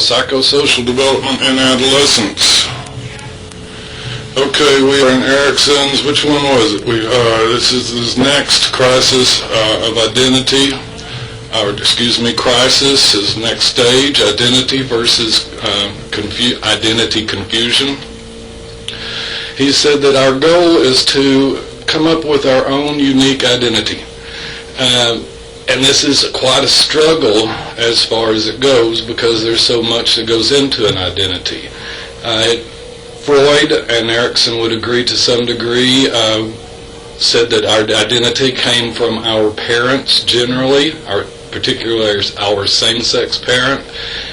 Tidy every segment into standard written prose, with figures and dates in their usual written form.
psychosocial development in adolescence. Okay, we are in Erickson's. Which one was it? This is his next crisis of identity, crisis, his next stage, identity versus identity confusion. He said that our goal is to come up with our own unique identity. And this is quite a struggle as far as it goes, because there's so much that goes into an identity. Freud and Erickson would agree to some degree, said that our identity came from our parents generally, particularly our same-sex parent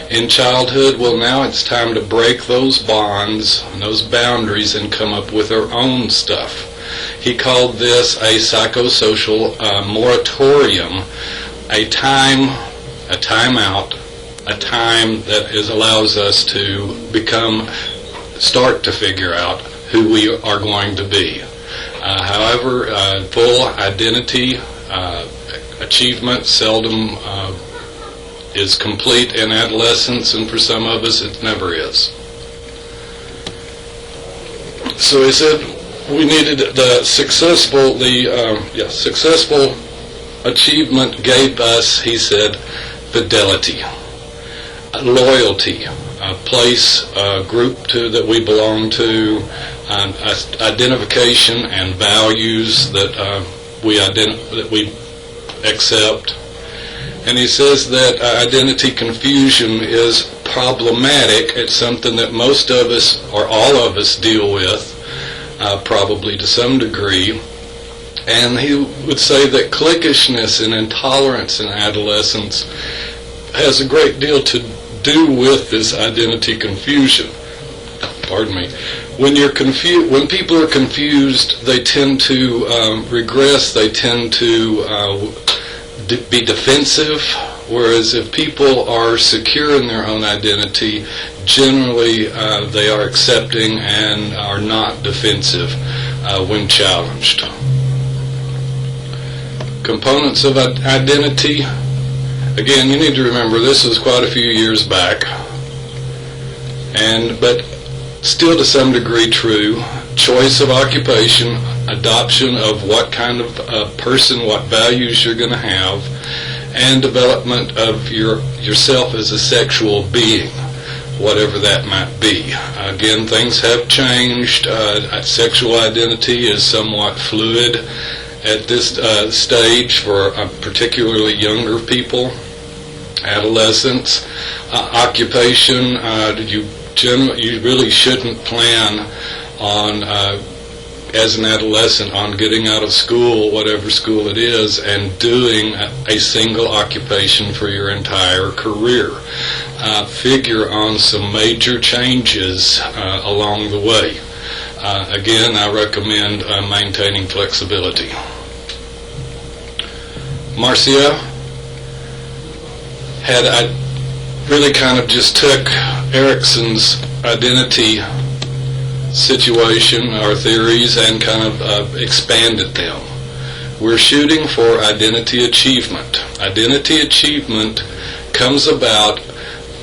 in childhood. Well, now it's time to break those bonds and those boundaries and come up with our own stuff. He called this a psychosocial moratorium, a time out, a time that allows us to start to figure out who we are going to be. However, full identity achievement seldom is complete in adolescence, and for some of us it never is. So he said we needed the successful achievement gave us, he said, fidelity, loyalty, a place, a group that we belong to, identification and values that we accept. And he says that identity confusion is problematic. It's something that most of us, or all of us, deal with, probably to some degree. And he would say that cliquishness and intolerance in adolescence has a great deal to do with this identity confusion. Pardon me. When people are confused, they tend to regress. They tend to be defensive. Whereas if people are secure in their own identity, generally they are accepting and are not defensive when challenged. Components of identity. Again, you need to remember this was quite a few years back, but still to some degree true. Choice of occupation, adoption of what kind of person, what values you're going to have, and development of yourself as a sexual being, whatever that might be. Again, things have changed. Sexual identity is somewhat fluid at this stage for particularly younger people, adolescents. Occupation, you really shouldn't plan on, as an adolescent, on getting out of school, whatever school it is, and doing a single occupation for your entire career. Figure on some major changes along the way. Again, I recommend maintaining flexibility. Marcia really kind of just took Erickson's identity situation or theories and kind of expanded them. We're shooting for identity achievement. Identity achievement comes about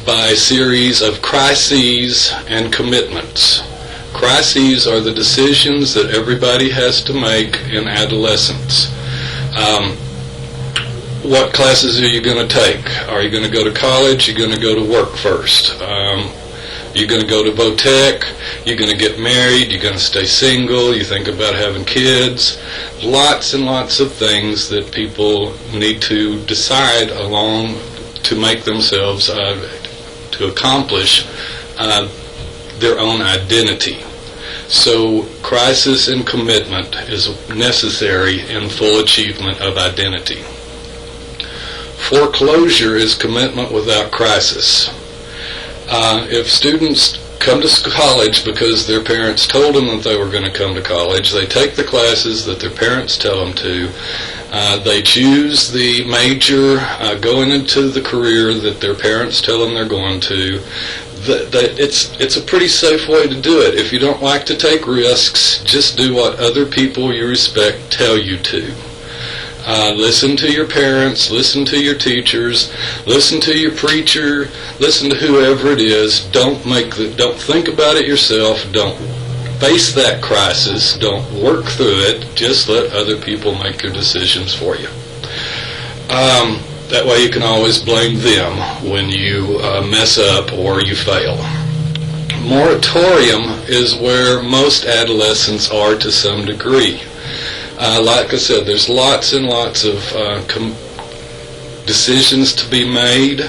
by a series of crises and commitments. Crises are the decisions that everybody has to make in adolescence. What classes are you going to take? Are you going to go to college? You're going to go to work first. You're going to go to Votech. You're going to get married. You're going to stay single. You think about having kids. Lots and lots of things that people need to decide along to make themselves, to accomplish their own identity. So crisis and commitment is necessary in full achievement of identity. Foreclosure is commitment without crisis. If students come to college because their parents told them that they were going to come to college, they take the classes that their parents tell them to, they choose the major going into the career that their parents tell them they're going to, it's a pretty safe way to do it. If you don't like to take risks, just do what other people you respect tell you to. Listen to your parents, listen to your teachers, listen to your preacher, listen to whoever it is. Don't think about it yourself. Don't face that crisis. Don't work through it. Just let other people make your decisions for you. That way you can always blame them when you mess up or you fail. Moratorium is where most adolescents are to some degree. Like I said, there's lots and lots of decisions to be made,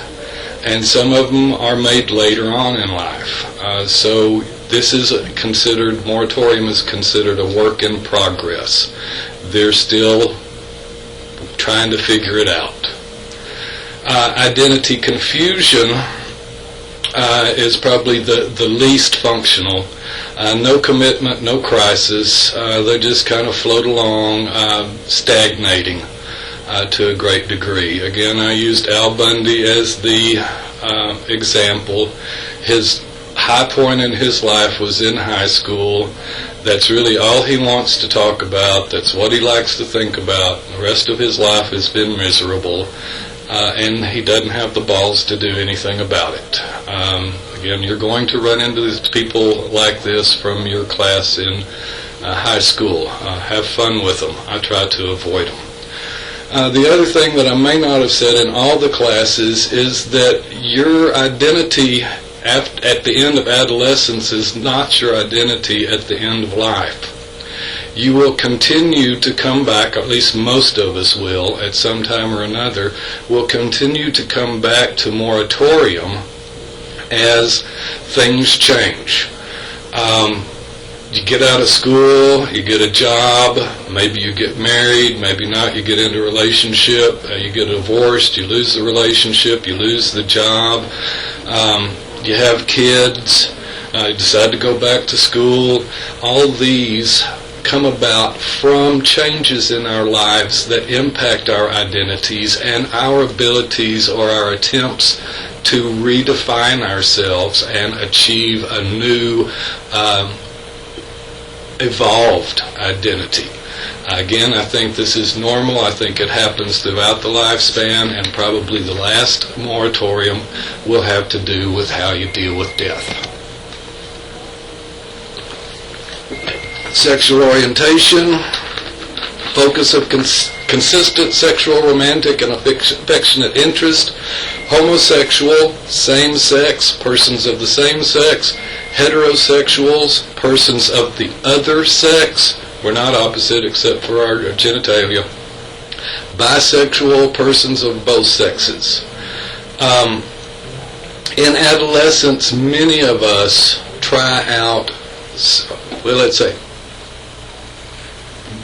and some of them are made later on in life. So this is moratorium is considered a work in progress. They're still trying to figure it out. Identity confusion is probably the least functional. No commitment, no crisis. They just kind of float along, stagnating to a great degree. Again, I used Al Bundy as the example. His high point in his life was in high school. That's really all he wants to talk about. That's what he likes to think about. The rest of his life has been miserable. And he doesn't have the balls to do anything about it. Again, you're going to run into people like this from your class in high school. Have fun with them. I try to avoid them. The other thing that I may not have said in all the classes is that your identity at the end of adolescence is not your identity at the end of life. You will continue to come back, at least most of us will, at some time or another, will continue to come back to moratorium as things change. You get out of school, you get a job, maybe you get married, maybe not, you get into a relationship, you get divorced, you lose the relationship, you lose the job, you have kids, you decide to go back to school. All these come about from changes in our lives that impact our identities and our abilities or our attempts to redefine ourselves and achieve a new evolved identity. Again, I think this is normal. I think it happens throughout the lifespan, and probably the last moratorium will have to do with how you deal with death. Sexual orientation, focus of consistent sexual, romantic, and affectionate interest, homosexual, same-sex, persons of the same sex, heterosexuals, persons of the other sex, we're not opposite except for our genitalia, bisexual, persons of both sexes. In adolescence, many of us try out, well, let's say,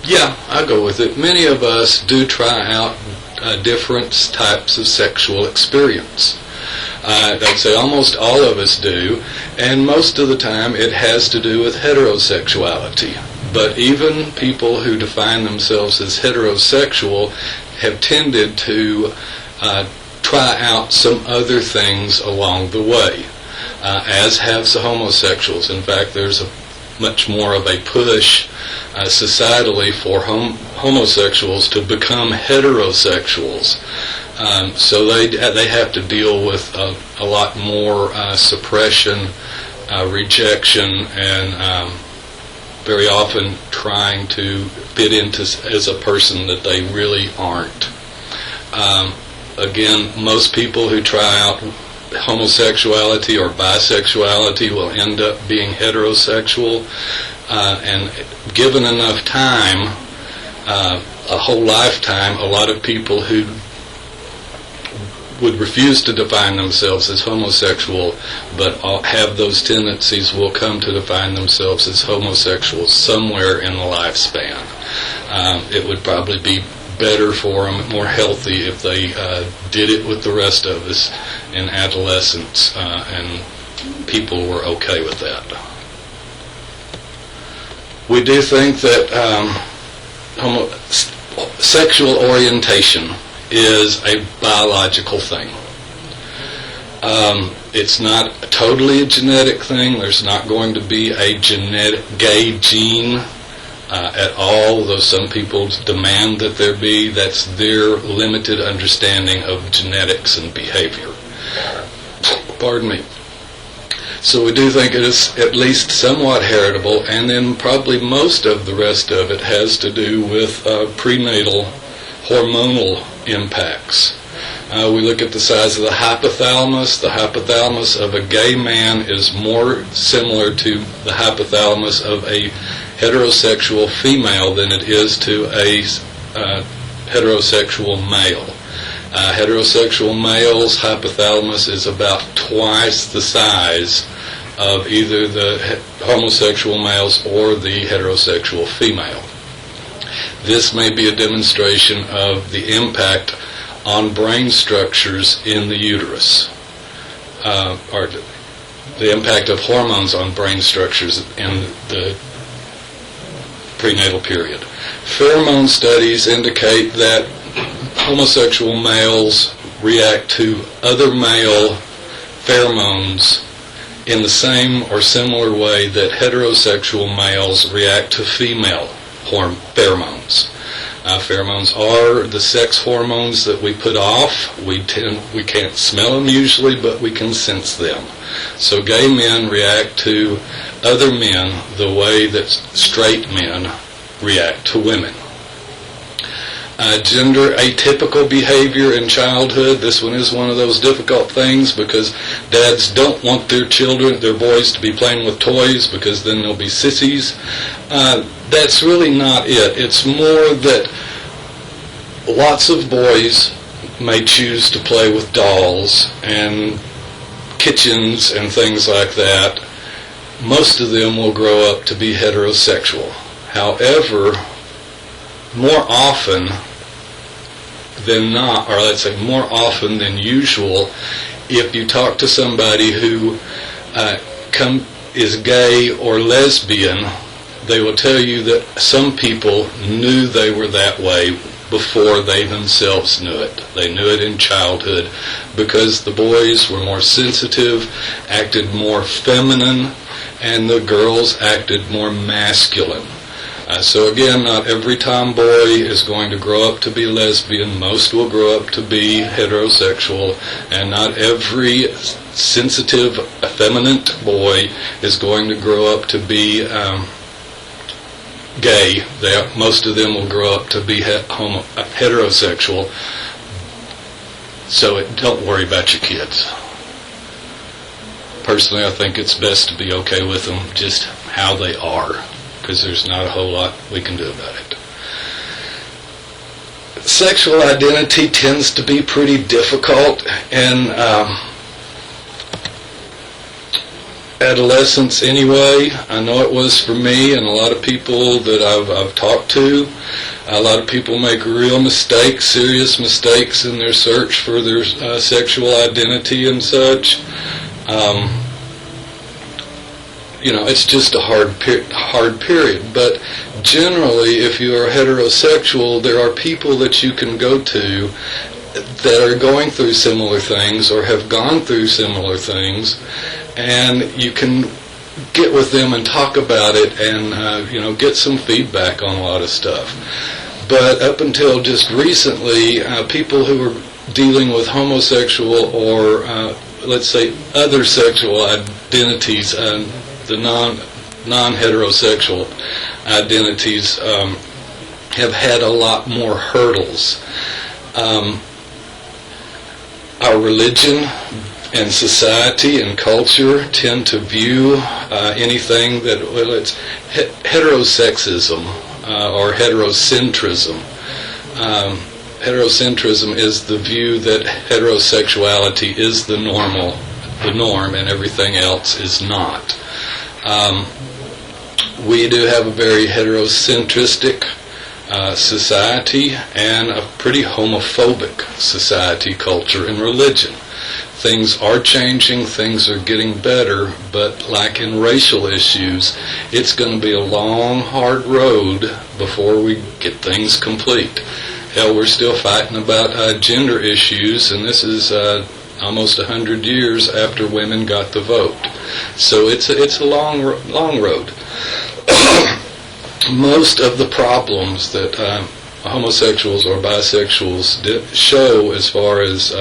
yeah, I'll go with it. Many of us do try out different types of sexual experience. I'd say almost all of us do, and most of the time it has to do with heterosexuality. But even people who define themselves as heterosexual have tended to try out some other things along the way, as have the homosexuals. In fact, there's much more of a push societally for homosexuals to become heterosexuals. So they have to deal with a lot more suppression, rejection, and very often trying to fit into as a person that they really aren't. Again, most people who try out homosexuality or bisexuality will end up being heterosexual, and given enough time, a whole lifetime, a lot of people who would refuse to define themselves as homosexual but have those tendencies will come to define themselves as homosexuals somewhere in the lifespan. It would probably be better for them, more healthy, if they did it with the rest of us in adolescence, and people were okay with that. We do think that sexual orientation is a biological thing. It's not totally a genetic thing. There's not going to be a genetic gay gene at all, though some people demand that there be. That's their limited understanding of genetics and behavior. Pardon me. So we do think it is at least somewhat heritable, and then probably most of the rest of it has to do with prenatal hormonal impacts. We look at the size of the hypothalamus. The hypothalamus of a gay man is more similar to the hypothalamus of a heterosexual female than it is to a heterosexual male. Heterosexual male's hypothalamus is about twice the size of either the homosexual male's or the heterosexual female. This may be a demonstration of the impact on brain structures in the uterus, or the impact of hormones on brain structures in the prenatal period. Pheromone studies indicate that homosexual males react to other male pheromones in the same or similar way that heterosexual males react to female pheromones. Pheromones are the sex hormones that we put off. We can't smell them usually, but we can sense them. So gay men react to other men the way that straight men react to women. Gender atypical behavior in childhood. This one is one of those difficult things because dads don't want their children, their boys, to be playing with toys because then they'll be sissies. That's really not it. It's more that lots of boys may choose to play with dolls and kitchens and things like that. Most of them will grow up to be heterosexual. However, more often than not, or let's say more often than usual, if you talk to somebody who is gay or lesbian, they will tell you that some people knew they were that way before they themselves knew it. They knew it in childhood because the boys were more sensitive, acted more feminine, and the girls acted more masculine. So again, not every tomboy is going to grow up to be lesbian. Most will grow up to be heterosexual, and not every sensitive, effeminate boy is going to grow up to be gay. Most of them will grow up to be heterosexual. So don't worry about your kids. Personally, I think it's best to be okay with them just how they are, because there's not a whole lot we can do about it. Sexual identity tends to be pretty difficult in adolescence anyway. I know it was for me and a lot of people that I've talked to. A lot of people make real mistakes, serious mistakes in their search for their sexual identity and such. It's just a hard period. But generally, if you are heterosexual, there are people that you can go to that are going through similar things or have gone through similar things, and you can get with them and talk about it and get some feedback on a lot of stuff. But up until just recently, people who were dealing with homosexual or let's say other sexual identities, the non-heterosexual identities, have had a lot more hurdles. Our religion and society and culture tend to view anything that, it's heterosexism or heterocentrism. Heterocentrism is the view that heterosexuality is the norm, and everything else is not. We do have a very heterocentristic society and a pretty homophobic society, culture, and religion. Things are changing, things are getting better, but like in racial issues, it's going to be a long, hard road before we get things complete. Hell, we're still fighting about gender issues, and this is almost 100 years after women got the vote. So it's a long road. most of the problems that homosexuals or bisexuals show as far as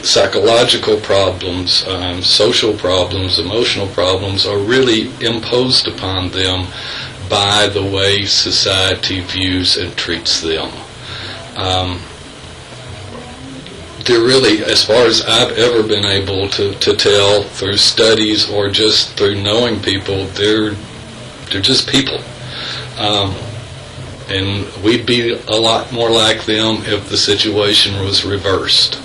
psychological problems, social problems, emotional problems are really imposed upon them by the way society views and treats them. They're really, as far as I've ever been able to tell through studies or just through knowing people, they're just people. And we'd be a lot more like them if the situation was reversed.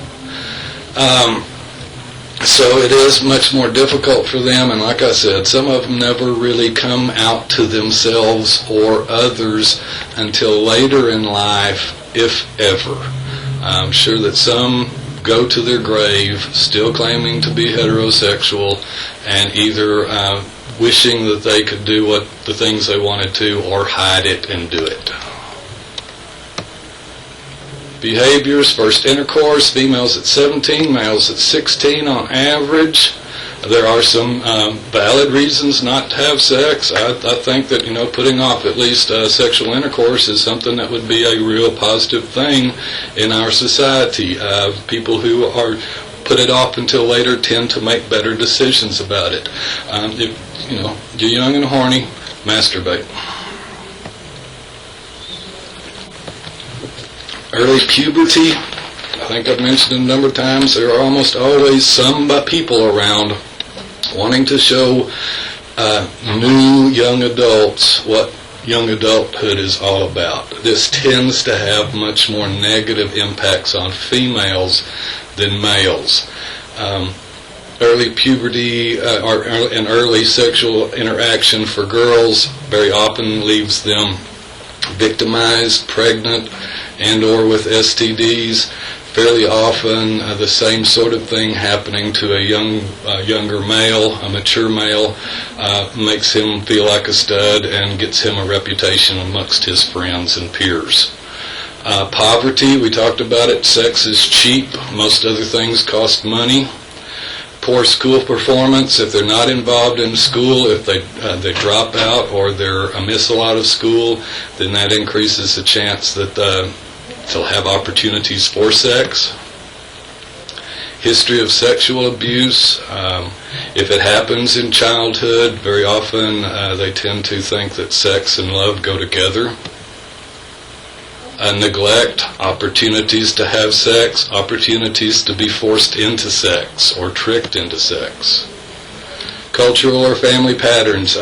So it is much more difficult for them, and like I said, some of them never really come out to themselves or others until later in life, if ever. I'm sure that some go to their grave still claiming to be heterosexual and either wishing that they could do what the things they wanted to or hide it and do it. Behaviors: first intercourse, females at 17, males at 16 on average. There are some valid reasons not to have sex. I think that, putting off at least sexual intercourse is something that would be a real positive thing in our society. People who are put it off until later tend to make better decisions about it. If you're young and horny, masturbate. Early puberty, I think I've mentioned it a number of times, there are almost always some people around wanting to show new young adults what young adulthood is all about. This tends to have much more negative impacts on females than males. Early puberty and early sexual interaction for girls very often leaves them victimized, pregnant, and or with STDs. Fairly often the same sort of thing happening to a younger male, a mature male, makes him feel like a stud and gets him a reputation amongst his friends and peers. Poverty, we talked about it. Sex is cheap. Most other things cost money. Poor school performance, if they're not involved in school, if they drop out or they're miss a lot of school, then that increases the chance that they'll have opportunities for sex. History of sexual abuse, if it happens in childhood, very often they tend to think that sex and love go together. Neglect, opportunities to have sex, opportunities to be forced into sex or tricked into sex. Cultural or family patterns.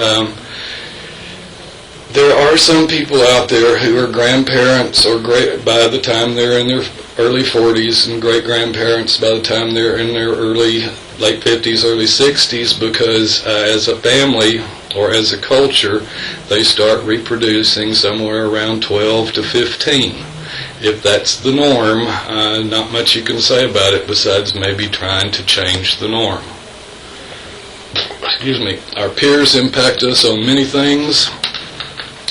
There are some people out there who are grandparents or by the time they're in their early 40s and great-grandparents by the time they're in their late 50s, early 60s, because as a family or as a culture, they start reproducing somewhere around 12 to 15. If that's the norm, not much you can say about it besides maybe trying to change the norm. Our peers impact us on many things.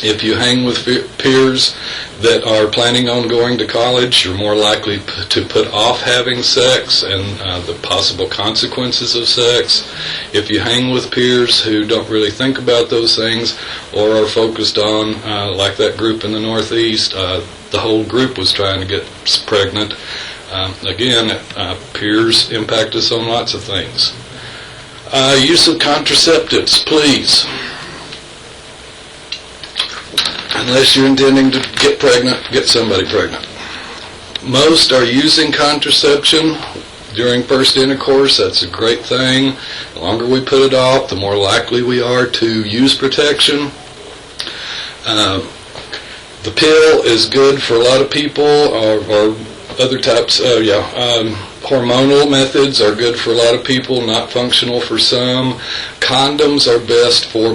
If you hang with peers that are planning on going to college, you're more likely to put off having sex and the possible consequences of sex. If you hang with peers who don't really think about those things or are focused on, like that group in the Northeast, the whole group was trying to get pregnant. Peers impact us on lots of things. Use of contraceptives, please. Unless you're intending to get pregnant, get somebody pregnant. Most are using contraception during first intercourse. That's a great thing. The longer we put it off, the more likely we are to use protection. The pill is good for a lot of people, or other types. Hormonal methods are good for a lot of people, not functional for some. Condoms are best for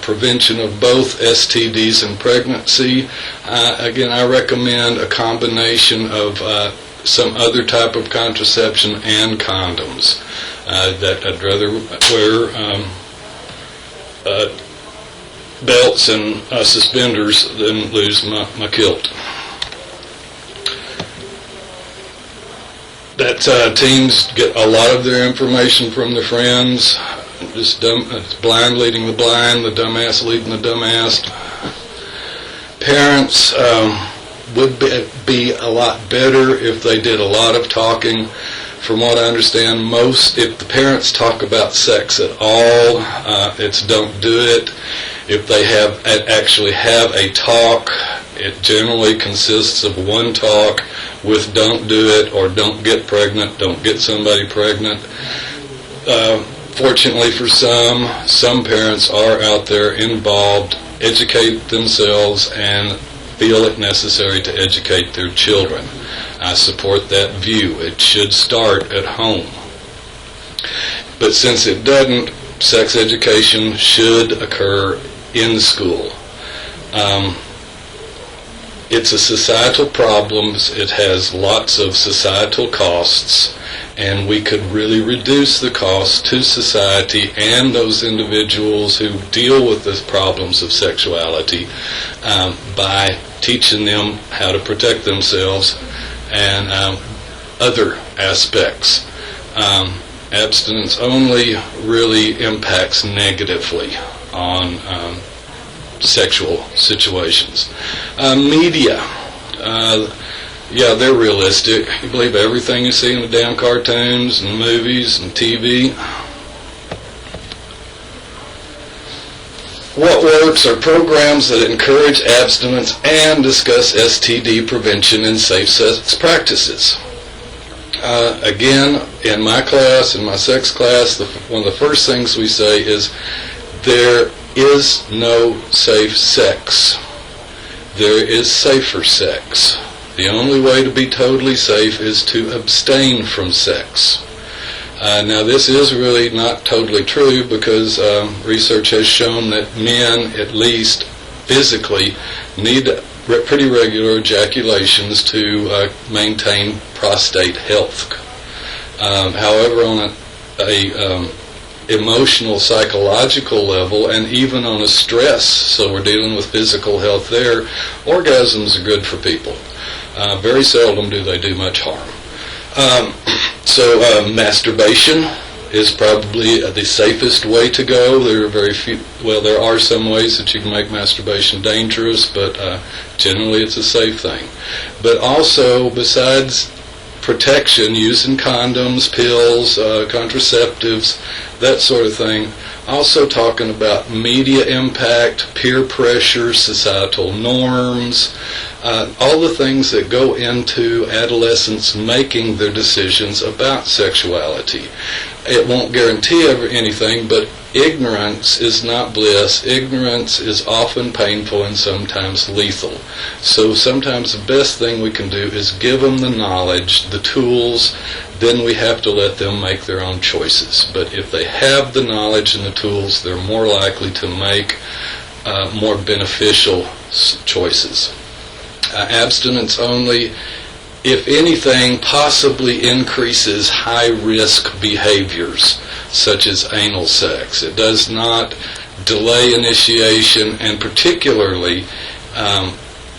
prevention of both STDs and pregnancy. I recommend a combination of some other type of contraception and condoms. That I'd rather wear belts and suspenders than lose my kilt. That teens get a lot of their information from their friends. it's blind leading the blind, the dumbass leading the dumbass. Parents would be a lot better if they did a lot of talking. From what I understand, if the parents talk about sex at all, it's don't do it. If they actually have a talk, it generally consists of one talk with don't do it or don't get pregnant, don't get somebody pregnant. Fortunately for some parents are out there involved, educate themselves, and feel it necessary to educate their children. I support that view. It should start at home. But since it doesn't, sex education should occur in school. It's a societal problem. It has lots of societal costs, and we could really reduce the cost to society and those individuals who deal with the problems of sexuality by teaching them how to protect themselves and other aspects. Abstinence only really impacts negatively on sexual situations. Media, they're realistic. You believe everything you see in the damn cartoons and movies and TV. What works are programs that encourage abstinence and discuss STD prevention and safe sex practices. Again, in my class, in my sex class, one of the first things we say is there is no safe sex. There is safer sex. The only way to be totally safe is to abstain from sex. Now, this is really not totally true because research has shown that men, at least physically, need pretty regular ejaculations to maintain prostate health. However, on a emotional, psychological level, and even on a stress, so we're dealing with physical health there, orgasms are good for people. Very seldom do they do much harm. So masturbation is probably the safest way to go. There are there are some ways that you can make masturbation dangerous, but generally it's a safe thing. But also, besides protection, using condoms, pills, contraceptives, that sort of thing, also talking about media impact, peer pressure, societal norms, all the things that go into adolescents making their decisions about sexuality. It won't guarantee anything, but ignorance is not bliss. Ignorance is often painful and sometimes lethal. So sometimes the best thing we can do is give them the knowledge, the tools, then we have to let them make their own choices. But if they have the knowledge and the tools, they're more likely to make more beneficial choices. Abstinence only, if anything, possibly increases high-risk behaviors, such as anal sex. It does not delay initiation, and particularly, a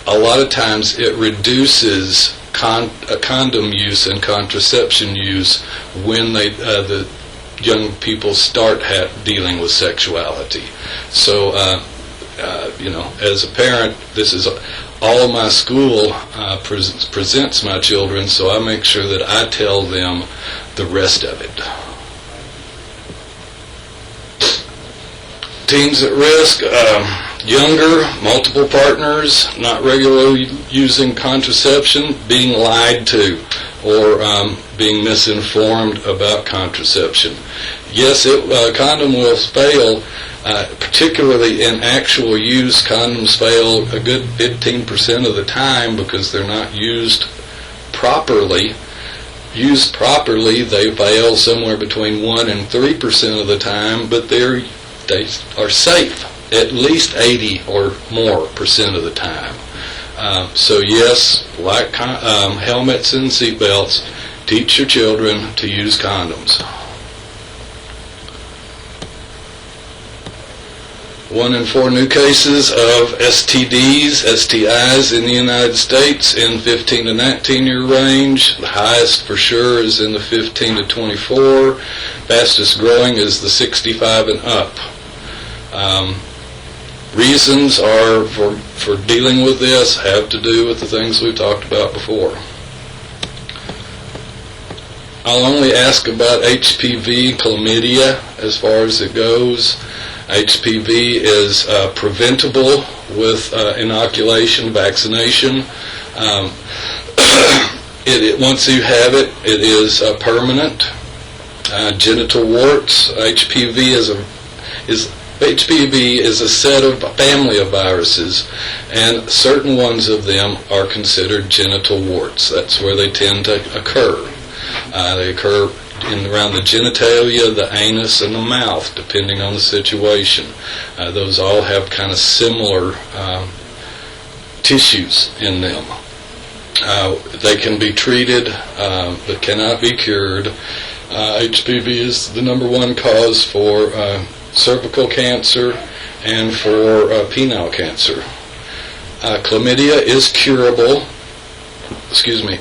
lot of times it reduces condom use and contraception use when the young people start dealing with sexuality. So, as a parent, this is all of my school presents my children, so I make sure that I tell them the rest of it. Teens at risk, younger, multiple partners, not regularly using contraception, being lied to, or being misinformed about contraception. Yes, condom will fail. Particularly in actual use, condoms fail a good 15% of the time because they're not used properly. Used properly, they fail somewhere between 1 and 3% of the time, but they are safe at least 80 or more percent of the time. So yes, like helmets and seatbelts, teach your children to use condoms. 1 in 4 new cases of STDs, STIs in the United States in 15 to 19 year range. The highest for sure is in the 15 to 24. Fastest growing is the 65 and up. Reasons are for dealing with this have to do with the things we've talked about before. I'll only ask about HPV, chlamydia, as far as it goes. HPV is preventable with inoculation, vaccination. Once you have it, it is permanent. Genital warts. HPV is a set of family of viruses, and certain ones of them are considered genital warts. That's where they tend to occur. They occur around the genitalia, the anus, and the mouth, depending on the situation. Those all have kind of similar tissues in them. They can be treated, but cannot be cured. HPV is the number one cause for cervical cancer and for penile cancer. Chlamydia is curable.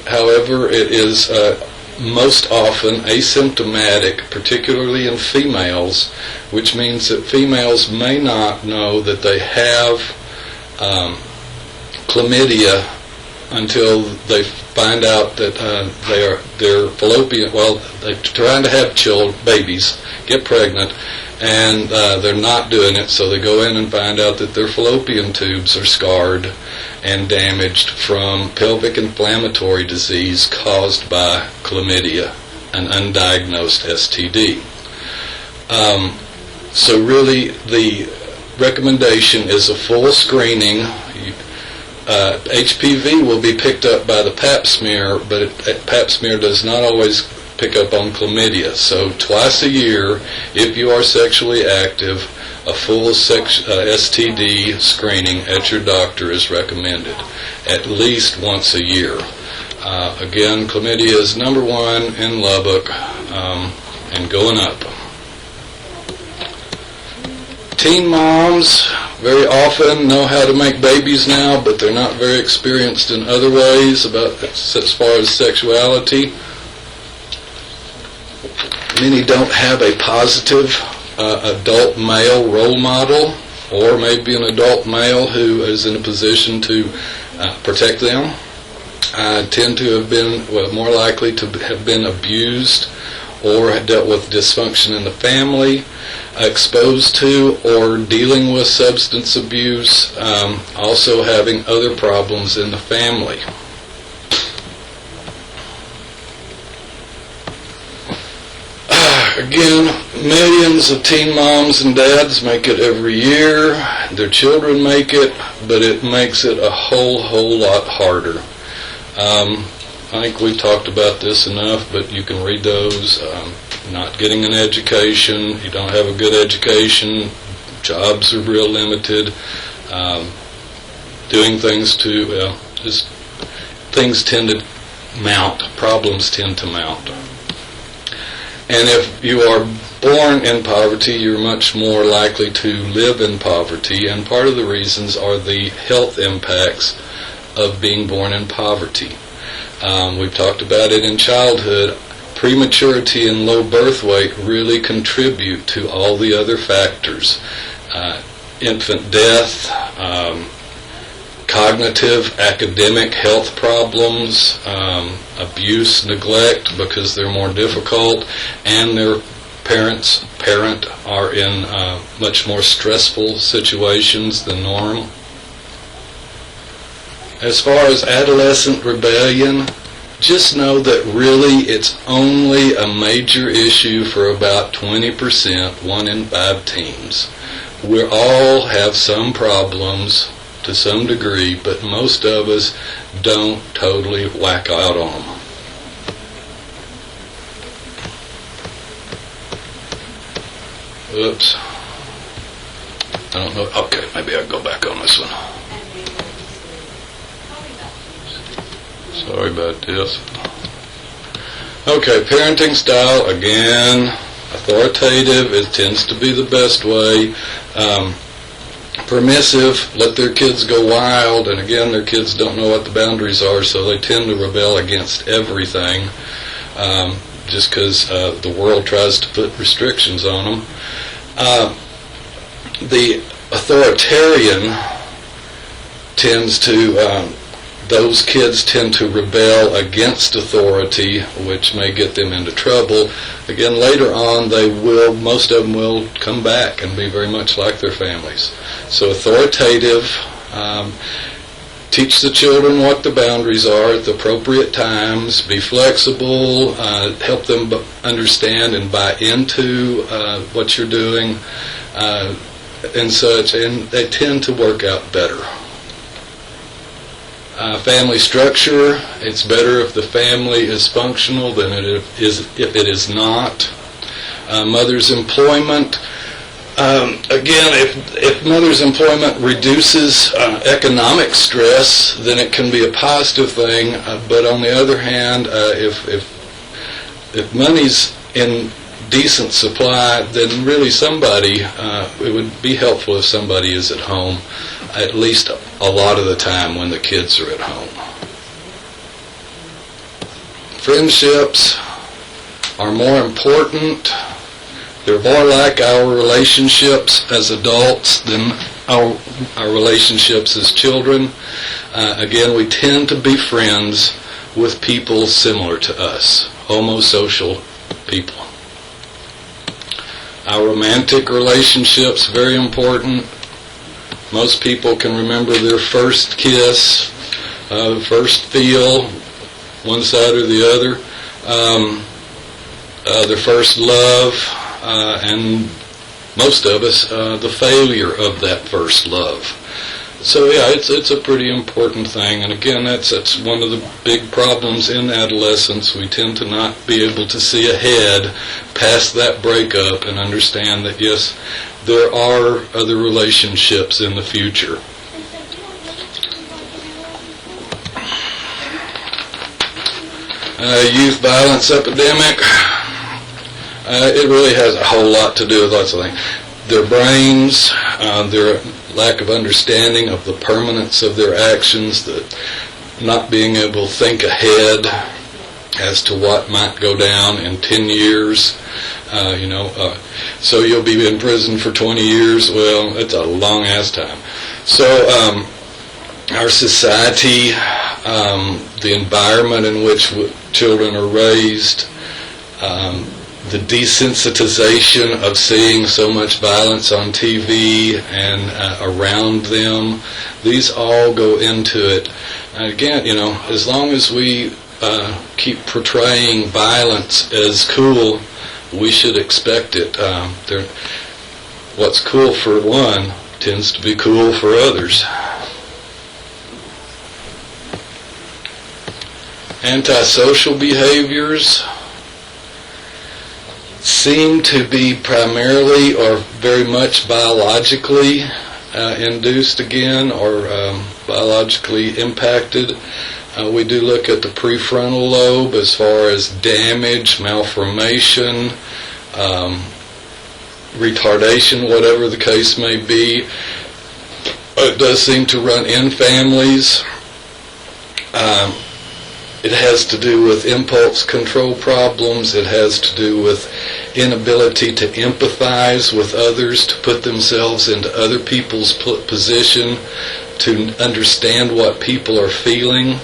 However, it is most often asymptomatic, particularly in females, which means that females may not know that they have chlamydia until they find out that they're fallopian. Well, they're trying to have babies, get pregnant, and they're not doing it, so they go in and find out that their fallopian tubes are scarred and damaged from pelvic inflammatory disease caused by chlamydia, an undiagnosed STD. So really, the recommendation is a full screening. HPV will be picked up by the Pap smear, but Pap smear does not always pick up on chlamydia. So twice a year, if you are sexually active, a full STD screening at your doctor is recommended, at least once a year. Again, chlamydia is number one in Lubbock and going up. Teen moms very often know how to make babies now, but they're not very experienced in other ways as far as sexuality. Many don't have a positive adult male role model, or maybe an adult male who is in a position to protect them. Tend to have been more likely to have been abused or dealt with dysfunction in the family, exposed to or dealing with substance abuse, also having other problems in the family. Again, millions of teen moms and dads make it every year. Their children make it, but it makes it a whole lot harder. I think we've talked about this enough, but you can read those. Not getting an education, you don't have a good education, jobs are real limited, doing things things tend to mount, problems tend to mount. And if you are born in poverty, you're much more likely to live in poverty, and part of the reasons are the health impacts of being born in poverty. We've talked about it in childhood. Prematurity and low birth weight really contribute to all the other factors. Infant death, cognitive, academic health problems, abuse, neglect because they're more difficult, and their parent are in much more stressful situations than normal. As far as adolescent rebellion, just know that really it's only a major issue for about 20%, 1 in 5 teens. We all have some problems to some degree, but most of us don't totally whack out on them. Oops. I don't know. Okay, maybe I'll go back on this one. Sorry about this. Okay, parenting style, again, authoritative. It tends to be the best way. permissive, let their kids go wild, and again, their kids don't know what the boundaries are, so they tend to rebel against everything, just because the world tries to put restrictions on them. The authoritarian tends to, those kids tend to rebel against authority, which may get them into trouble. Again, later on, most of them will come back and be very much like their families. So authoritative, teach the children what the boundaries are at the appropriate times, be flexible, help them understand and buy into what you're doing, and such, and they tend to work out better. Family structure, it's better if the family is functional than if it is not. Mother's employment, again, if mother's employment reduces economic stress, then it can be a positive thing, but on the other hand, if money's in decent supply, then really it would be helpful if somebody is at home at least a lot of the time when the kids are at home. Friendships are more important. They're more like our relationships as adults than our relationships as children. Again, we tend to be friends with people similar to us, homosocial people. Our romantic relationships, very important. Most people can remember their first kiss, first feel, one side or the other, their first love, and most of us, the failure of that first love. So yeah, it's a pretty important thing, and again, that's one of the big problems in adolescence. We tend to not be able to see ahead past that breakup and understand that yes, there are other relationships in the future. Youth violence epidemic. It really has a whole lot to do with lots of things. Their brains, their lack of understanding of the permanence of their actions, the not being able to think ahead as to what might go down in 10 years. So you'll be in prison for 20 years. Well, it's a long-ass time. So our society, the environment in which children are raised, the desensitization of seeing so much violence on TV and around them, these all go into it. Again, as long as we keep portraying violence as cool, we should expect it. What's cool for one tends to be cool for others. Antisocial behaviors seem to be primarily or very much biologically induced again, or biologically impacted. We do look at the prefrontal lobe as far as damage, malformation, retardation, whatever the case may be. It does seem to run in families. It has to do with impulse control problems. It has to do with inability to empathize with others, to put themselves into other people's position, to understand what people are feeling.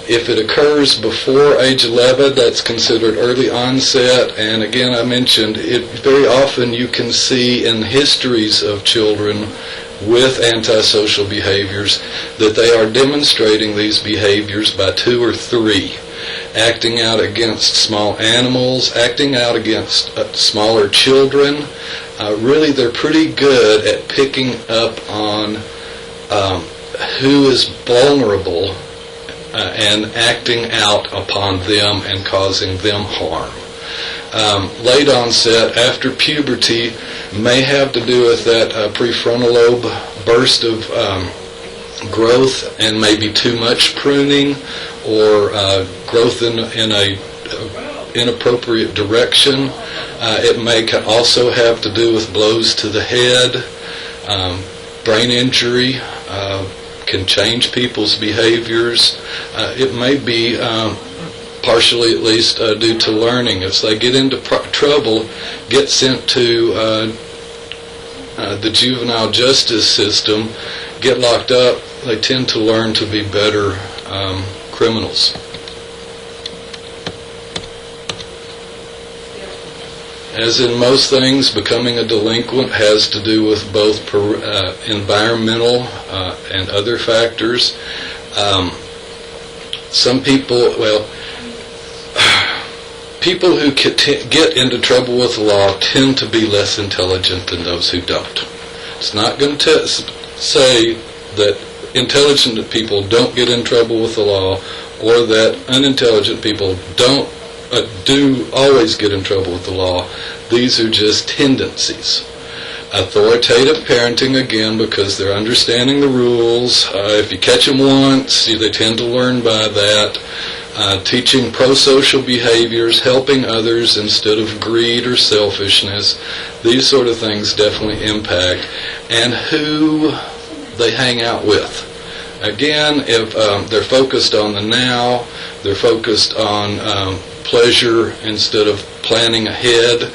If it occurs before age 11, that's considered early onset. And again, I mentioned it very often you can see in histories of children with antisocial behaviors that they are demonstrating these behaviors by 2 or 3. Acting out against small animals, acting out against smaller children. Really, they're pretty good at picking up on who is vulnerable and acting out upon them and causing them harm. Late onset, after puberty, may have to do with that prefrontal lobe burst of growth and maybe too much pruning, or growth in a inappropriate direction. It may also have to do with blows to the head. Brain injury can change people's behaviors. It may be partially, at least, due to learning. If they get into trouble, get sent to the juvenile justice system, get locked up, they tend to learn to be better criminals. As in most things, becoming a delinquent has to do with both environmental and other factors. Some people, people who get into trouble with the law tend to be less intelligent than those who don't. It's not going to say that intelligent people don't get in trouble with the law, or that unintelligent people do always get in trouble with the law. These are just tendencies. Authoritative parenting, again, because they're understanding the rules. If you catch them once, they tend to learn by that. Teaching pro-social behaviors, helping others instead of greed or selfishness. These sort of things definitely impact. And who they hang out with. Again, if they're focused on the now, they're focused on pleasure instead of planning ahead,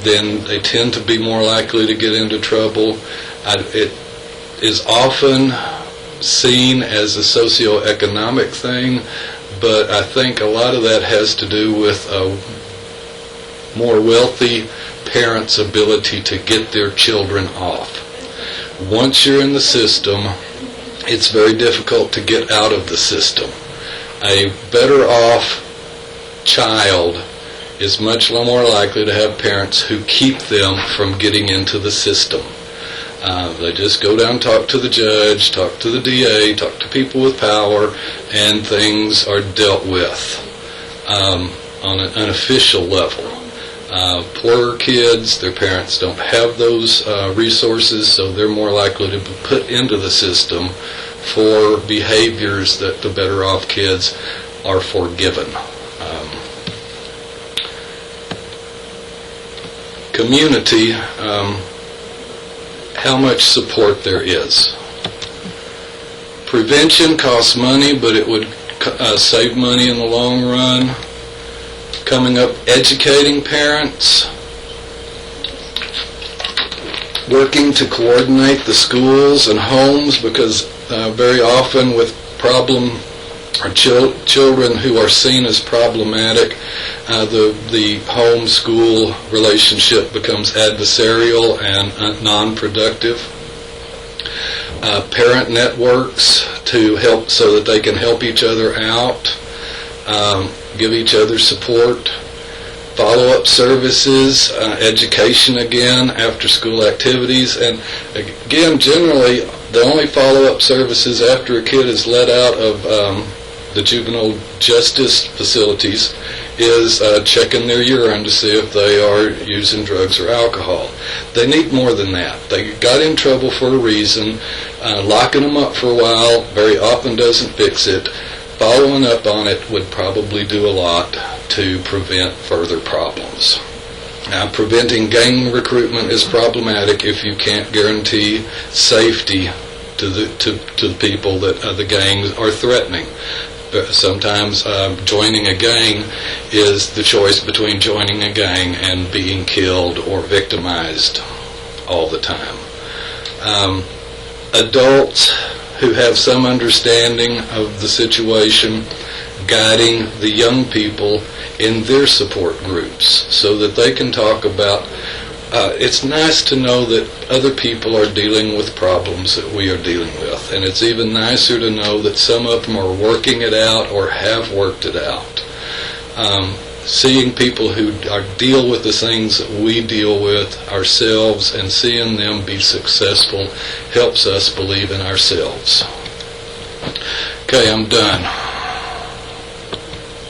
then they tend to be more likely to get into trouble. It is often seen as a socioeconomic thing, but I think a lot of that has to do with more wealthy parents' ability to get their children off. Once you're in the system, it's very difficult to get out of the system. A better off child is much more likely to have parents who keep them from getting into the system. They just go down, talk to the judge, talk to the DA, talk to people with power, and things are dealt with on an official level. Poorer kids, their parents don't have those resources, so they're more likely to be put into the system for behaviors that the better off kids are forgiven. Community, how much support there is. Prevention costs money, but it would save money in the long run. Coming up, educating parents, working to coordinate the schools and homes, because very often with problem or children who are seen as problematic, the home-school relationship becomes adversarial and non-productive. Parent networks to help so that they can help each other out, give each other support. Follow-up services, education again, after-school activities, and again, generally, the only follow-up services after a kid is let out of the juvenile justice facilities is checking their urine to see if they are using drugs or alcohol. They need more than that. They got in trouble for a reason. Locking them up for a while very often doesn't fix it. Following up on it would probably do a lot to prevent further problems. Now, preventing gang recruitment is problematic if you can't guarantee safety to the people that the gangs are threatening. Sometimes joining a gang is the choice between joining a gang and being killed or victimized all the time. Adults who have some understanding of the situation, guiding the young people in their support groups so that they can talk about, it's nice to know that other people are dealing with problems that we are dealing with, and it's even nicer to know that some of them are working it out or have worked it out. Seeing people who deal with the things that we deal with ourselves and seeing them be successful helps us believe in ourselves. Okay, I'm done.